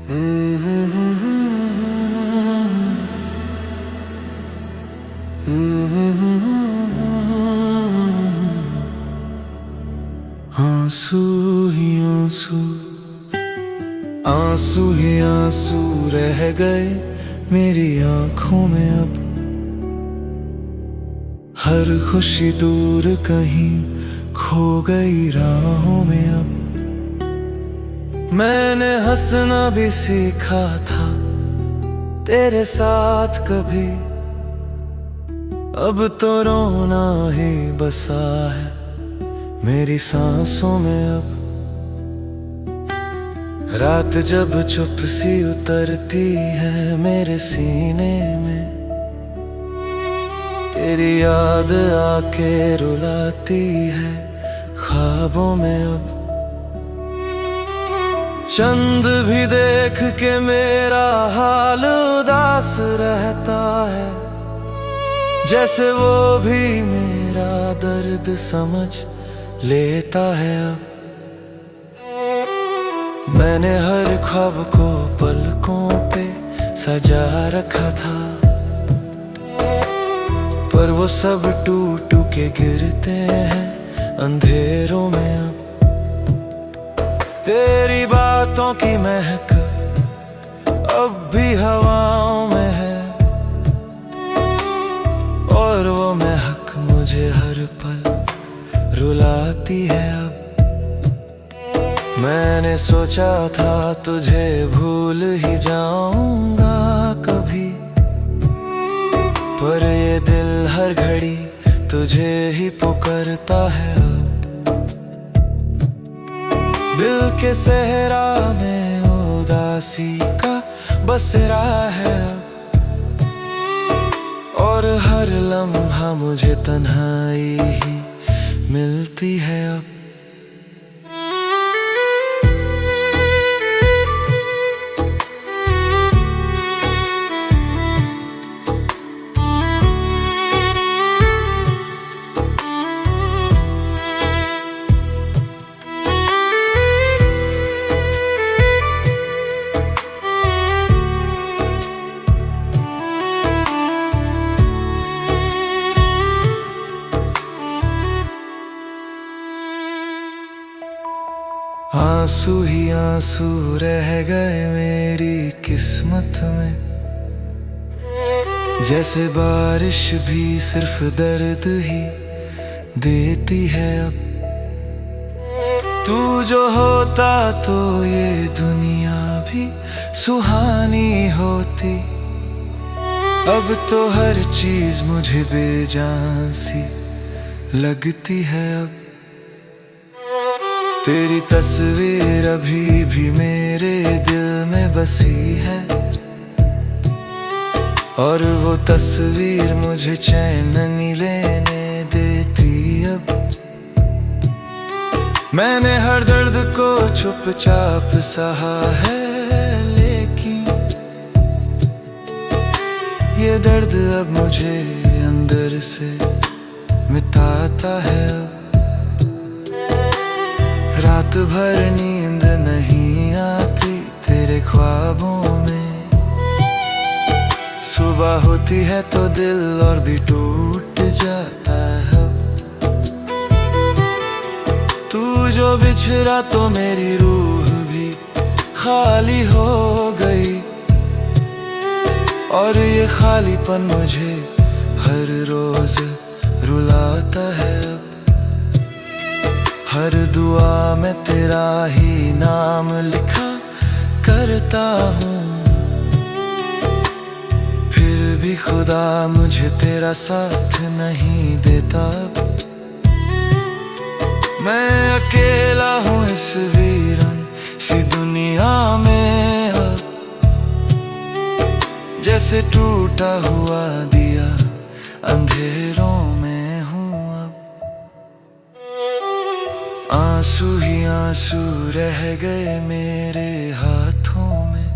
आंसू ही आंसू, आंसू ही आंसू रह गए मेरी आंखों में अब। हर खुशी दूर कहीं खो गई राहों में अब। मैंने हंसना भी सीखा था तेरे साथ कभी, अब तो रोना ही बसा है मेरी सांसों में अब। रात जब चुप सी उतरती है मेरे सीने में, तेरी याद आके रुलाती है ख्वाबों में अब। चंद भी देख के मेरा हाल उदास रहता है, जैसे वो भी मेरा दर्द समझ लेता है अब। मैंने हर ख्वाब को पलकों पे सजा रखा था, पर वो सब टूट के गिरते हैं अंधेरों में अब। तेरी बातों की महक अब भी हवाओं में है, और वो महक मुझे हर पल रुलाती है अब। मैंने सोचा था तुझे भूल ही जाऊंगा कभी, पर ये दिल हर घड़ी तुझे ही पुकारता है अब। दिल के सहरा में उदासी का बसेरा है अब, और हर लम्हा मुझे तन्हाई ही मिलती है अब। आंसू ही आंसू रह गए मेरी किस्मत में, जैसे बारिश भी सिर्फ दर्द ही देती है अब। तू जो होता तो ये दुनिया भी सुहानी होती, अब तो हर चीज मुझे बेजान सी लगती है अब। तेरी तस्वीर अभी भी मेरे दिल में बसी है, और वो तस्वीर मुझे चैन नहीं लेने देती अब। मैंने हर दर्द को चुपचाप सहा है, लेकिन ये दर्द अब मुझे अंदर से मिटाता है अब। रात भर नींद नहीं आती तेरे ख्वाबों में, सुबह होती है तो दिल और भी टूट जाता है। तू जो बिछड़ा तो मेरी रूह भी खाली हो गई, और ये खालीपन मुझे हर रोज रुलाता है अब। हर दुआ में तेरा ही नाम लिखा करता हूँ, फिर भी खुदा मुझे तेरा साथ नहीं देता। मैं अकेला हूँ इस वीरान सी दुनिया में अब, जैसे टूटा हुआ दिया अंधेरों में हूँ अब। आंसू ही आंसू रह गए मेरे हाथों में,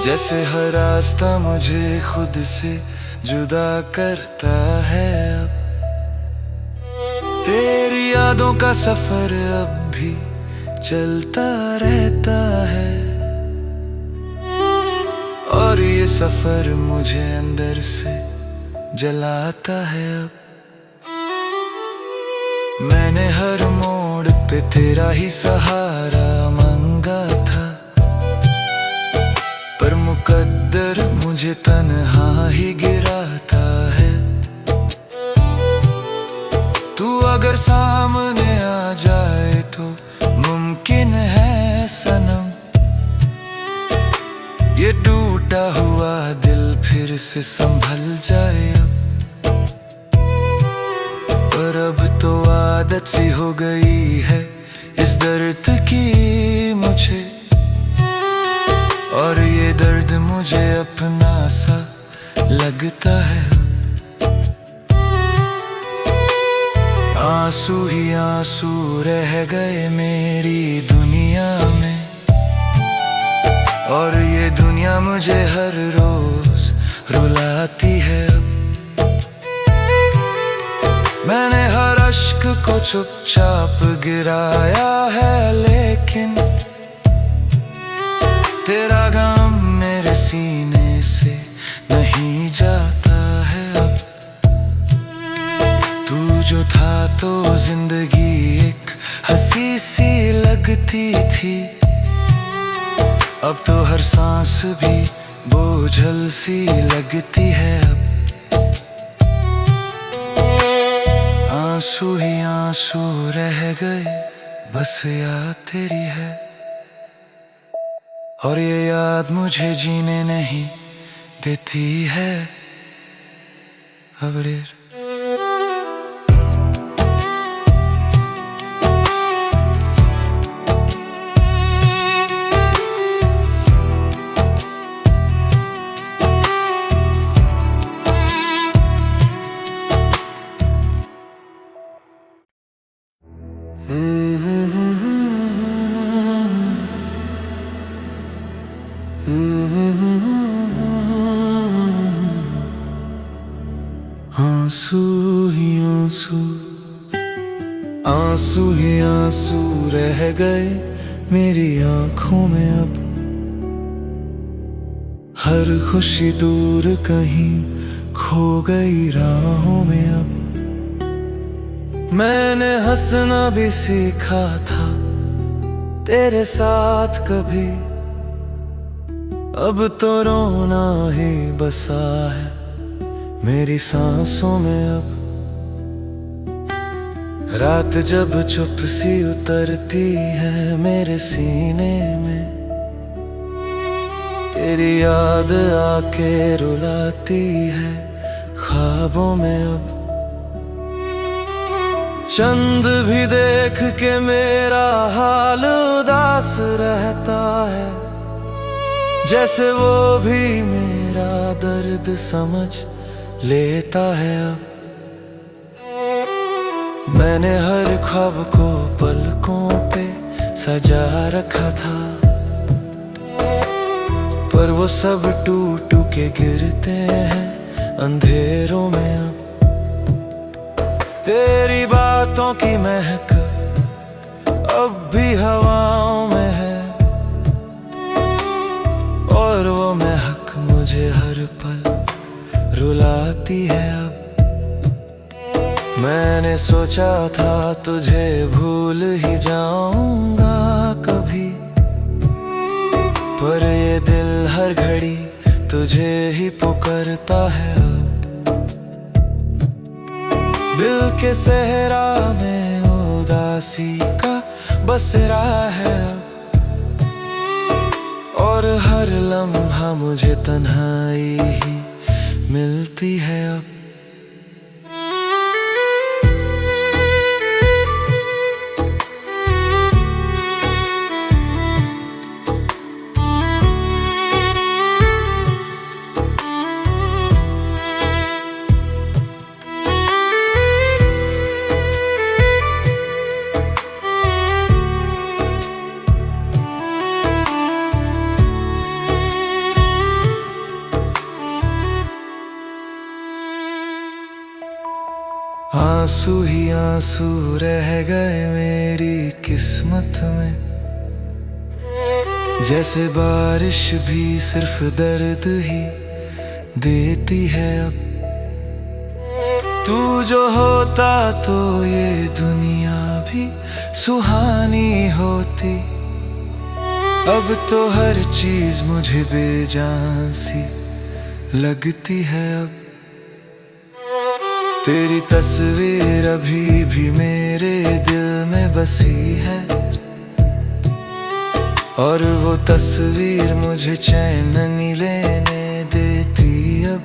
जैसे हर रास्ता मुझे खुद से जुदा करता है अब। तेरी यादों का सफर अब भी चलता रहता है, सफर मुझे अंदर से जलाता है अब। मैंने हर मोड़ पे तेरा ही सहारा मांगा था, पर मुकद्दर मुझे तन्हा ही गिराता है। तू अगर सामने आ जाए तो मुमकिन है सनम, ये टूटा हुआ दिल फिर से संभल जाए अब। पर अब तो आदत सी हो गई है इस दर्द की मुझे, और ये दर्द मुझे अपना सा लगता है। आंसू ही आंसू रह गए मेरी दुनिया में, और ये दुनिया मुझे हर रोज रुलाती है अब। मैंने हर अश्क को चुपचाप गिराया है, लेकिन तेरा गम मेरे सीने से नहीं जाता है अब। तू जो था तो जिंदगी एक हंसी सी लगती थी, अब तो हर सांस भी बोझल सी लगती है अब। आंसू ही आंसू रह गए, बस याद तेरी है, और ये याद मुझे जीने नहीं देती है अब रे। आंसू ही आंसू, आंसू ही आंसू रह गए मेरी आंखों में अब। हर खुशी दूर कहीं खो गई राहों में अब। मैंने हंसना भी सीखा था तेरे साथ कभी, अब तो रोना ही बसा है मेरी सांसों में अब। रात जब चुप सी उतरती है मेरे सीने में, तेरी याद आके रुलाती है ख्वाबों में अब। चंद भी देख के मेरा हाल उदास रहता है, जैसे वो भी मेरा दर्द समझ लेता है अब। मैंने हर ख्वाब को पलकों पे सजा रखा था, पर वो सब टूट के गिरते हैं अंधेरों में अब। तेरी बातों की महक अब भी हवाओं में है, और वो महक मुझे हर पल रुलाती है अब। मैंने सोचा था तुझे भूल ही जाऊंगा कभी, पर ये दिल हर घड़ी तुझे ही पुकारता है अब। दिल के सहरा में उदासी का बसेरा है अब, और हर लम्हा मुझे तन्हाई ही मिलती है अब। आंसू ही आंसू रह गए मेरी किस्मत में, जैसे बारिश भी सिर्फ दर्द ही देती है अब। तू जो होता तो ये दुनिया भी सुहानी होती। अब तो हर चीज मुझे बेजान सी लगती है अब। तेरी तस्वीर अभी भी मेरे दिल में बसी है, और वो तस्वीर मुझे चैन नहीं लेने देती अब।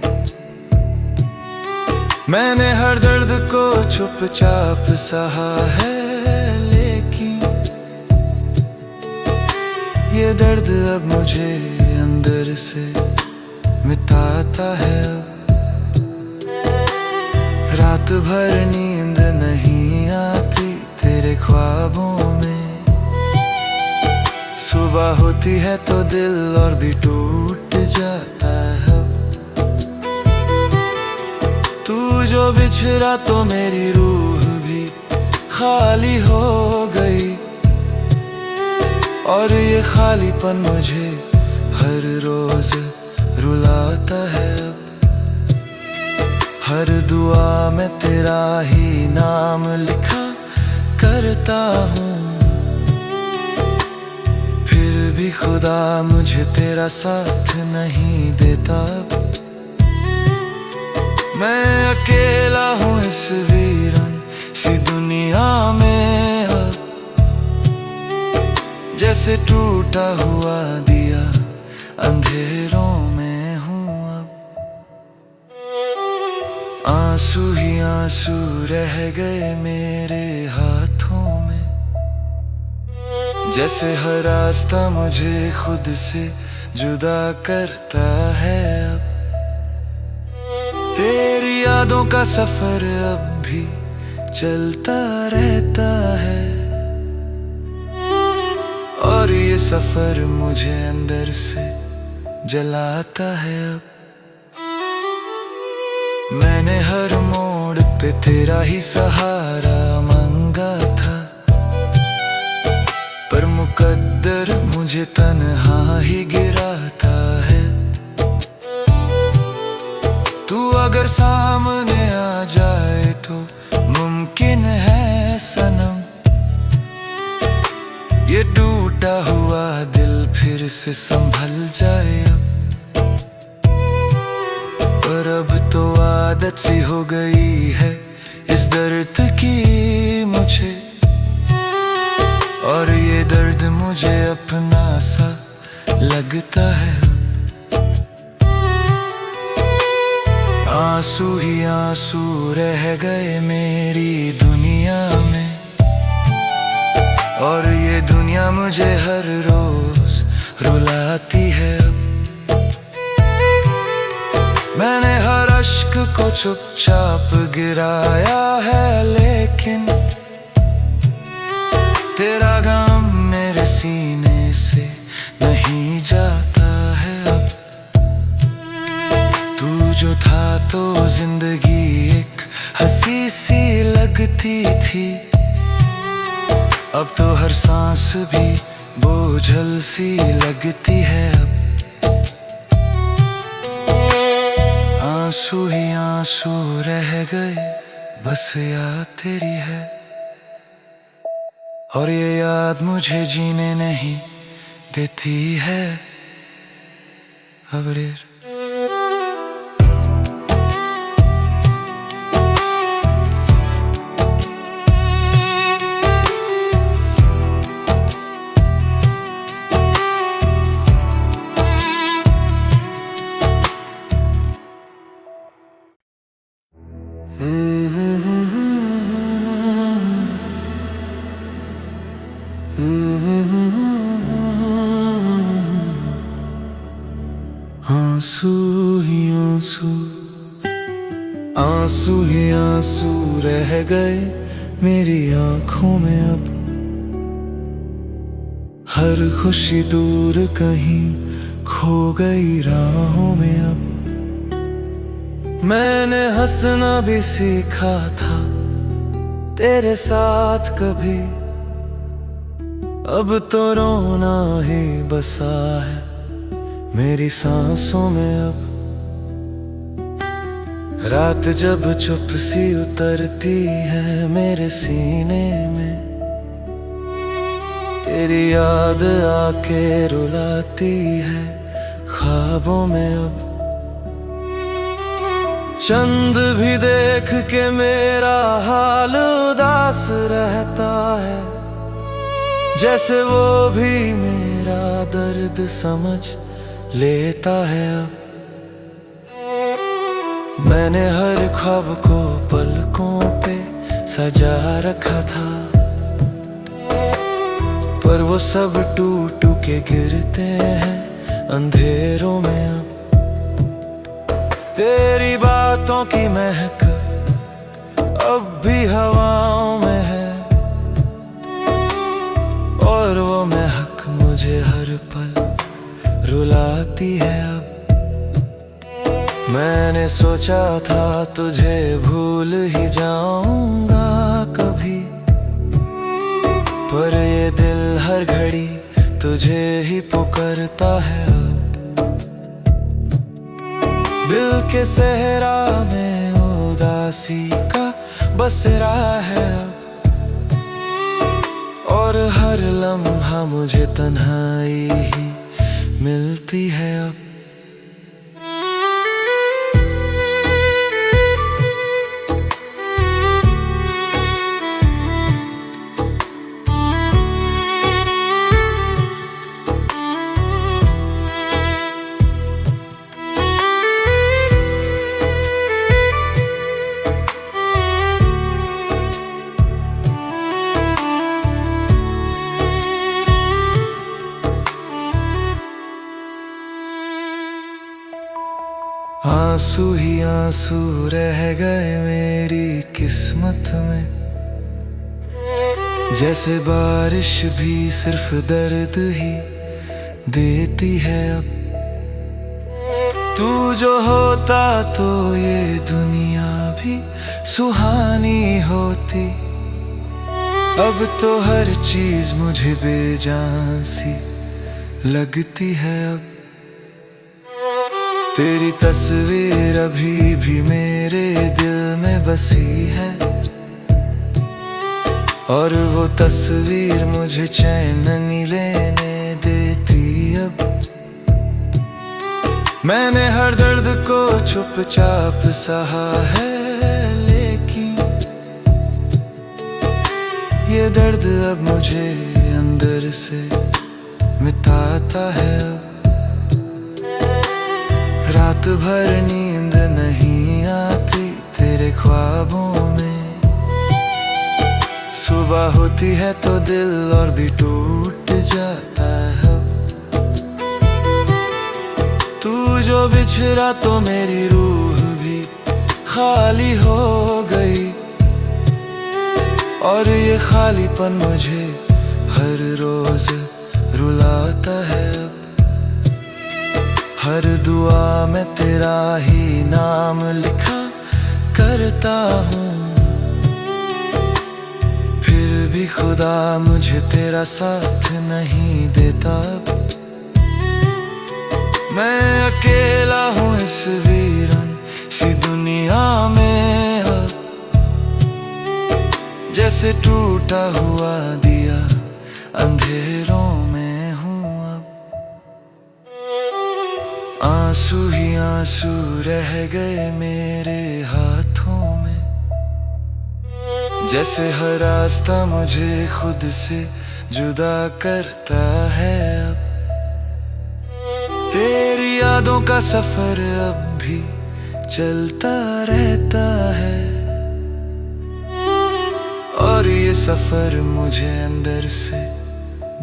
मैंने हर दर्द को चुपचाप सहा है, लेकिन ये दर्द अब मुझे अंदर से मिटाता है अब। रात भर नींद नहीं आती तेरे ख्वाबों में। सुबह होती है तो दिल और भी टूट जाता है। तू जो बिछड़ा तो मेरी रूह भी खाली हो गई, और ये खालीपन मुझे हर रोज रुलाता है अब। हर दुआ में तेरा ही नाम लिखा करता हूँ, फिर भी खुदा मुझे तेरा साथ नहीं देता। मैं अकेला हूँ इस वीरान सी दुनिया में अब, जैसे टूटा हुआ दिया अंधेरों में हूँ अब। आंसू ही आंसू रह गए मेरे हाथों में, जैसे हर रास्ता मुझे खुद से जुदा करता है अब। तेरी यादों का सफर अब भी चलता रहता है, और ये सफर मुझे अंदर से जलाता है अब। मैंने हर मोड़ पे तेरा ही सहारा मांगा था, पर मुकद्दर मुझे तन्हा ही गिराता है। तू अगर सामने आ जाए तो मुमकिन है सनम, ये टूटा हुआ दिल फिर से संभल जाए अब। पर अब तो आदत सी हो गई है इस दर्द की मुझे, और ये दर्द मुझे अपना सा लगता है। आंसू ही आंसू रह गए मेरी दुनिया में, और ये दुनिया मुझे हर रोज रुलाती है अब। मैंने हर अश्क को चुपचाप गिराया है, लेकिन तेरा गम मेरे सीने से नहीं जाता है अब। तू जो था तो जिंदगी एक हंसी सी लगती थी, अब तो हर सांस भी बोझल सी लगती है अब। आंसू ही आंसू रह गए बस याद तेरी है, और ये याद मुझे जीने नहीं देती है अब रे। आंसू ही आंसू, आंसू ही आंसू रह गए मेरी आंखों में अब। हर खुशी दूर कहीं खो गई राहों में अब। मैंने हंसना भी सीखा था तेरे साथ कभी, अब तो रोना ही बसा है मेरी सांसों में अब। रात जब चुप सी उतरती है मेरे सीने में, तेरी याद आके रुलाती है ख्वाबों में। अब चंद भी देख के मेरा हाल उदास रहता है, जैसे वो भी मेरा दर्द समझ लेता है। अब मैंने हर ख्वाब को पलकों पे सजा रखा था, पर वो सब टूट के गिरते हैं अंधेरों में। अब तेरी बातों की महक अब भी हवाओं में है, और वो महक मुझे हर पल रुलाती है। अब मैंने सोचा था तुझे भूल ही जाऊंगा कभी, पर ये दिल हर घड़ी तुझे ही पुकारता है। दिल के सहरा में उदासी का बसेरा है, और हर लम्हा मुझे तन्हाई ही मिलती है। अब आंसू ही आंसू रह गए मेरी किस्मत में, जैसे बारिश भी सिर्फ दर्द ही देती है। अब तू जो होता तो ये दुनिया भी सुहानी होती, अब तो हर चीज मुझे बेजान सी लगती है। अब तेरी तस्वीर अभी भी मेरे दिल में बसी है, और वो तस्वीर मुझे चैन नहीं लेने देती। अब मैंने हर दर्द को चुपचाप सहा है, लेकिन ये दर्द अब मुझे अंदर से मिटाता है। अब रात भर नींद नहीं आती तेरे ख्वाबों में, सुबह होती है तो दिल और भी टूट जाता है। तू जो बिछड़ा तो मेरी रूह भी खाली हो गई, और ये खालीपन मुझे हर रोज रुलाता है। हर दुआ में तेरा ही नाम लिखा करता हूँ, फिर भी खुदा मुझे तेरा साथ नहीं देता। मैं अकेला हूँ इस वीरन सी दुनिया में, जैसे टूटा हुआ दिया अंधेरों में। आंसू ही आंसू रह गए मेरे हाथों में, जैसे हर रास्ता मुझे खुद से जुदा करता है। अब तेरी यादों का सफर अब भी चलता रहता है, और ये सफर मुझे अंदर से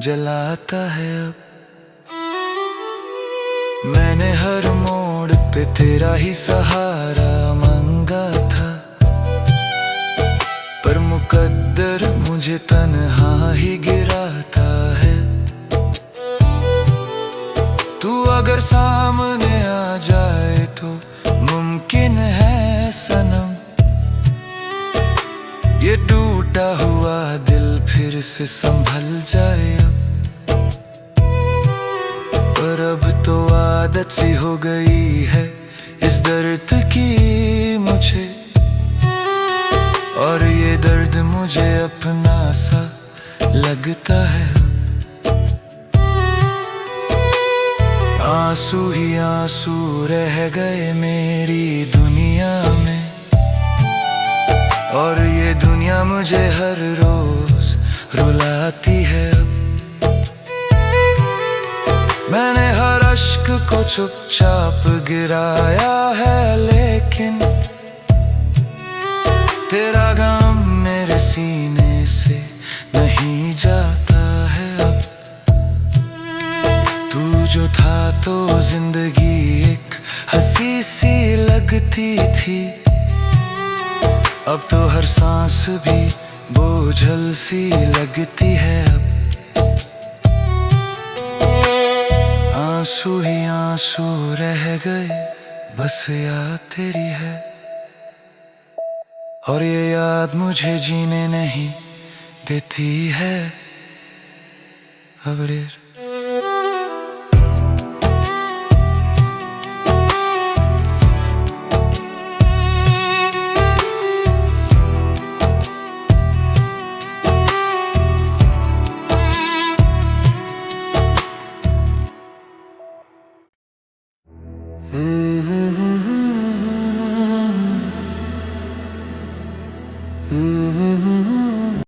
जलाता है। अब मैंने हर मोड़ पे तेरा ही सहारा मांगा था, पर मुकद्दर मुझे तन्हा ही गिराता है। तू अगर सामने आ जाए तो मुमकिन है सनम, ये टूटा हुआ दिल फिर से संभल जाए। पर अब तो आदत सी हो गई है इस दर्द की मुझे, और ये दर्द मुझे अपना सा लगता है। आंसू ही आंसू रह गए मेरी दुनिया में, और ये दुनिया मुझे हर रोज रुलाती है। मैंने हर अश्क को चुपचाप गिराया है, लेकिन तेरा गम मेरे सीने से नहीं जाता है अब। तू जो था तो जिंदगी एक हंसी सी लगती थी, अब तो हर सांस भी बोझल सी लगती है अब। आंसू ही आंसू रह गए, बस याद तेरी है, और ये याद मुझे जीने नहीं देती है अब रे।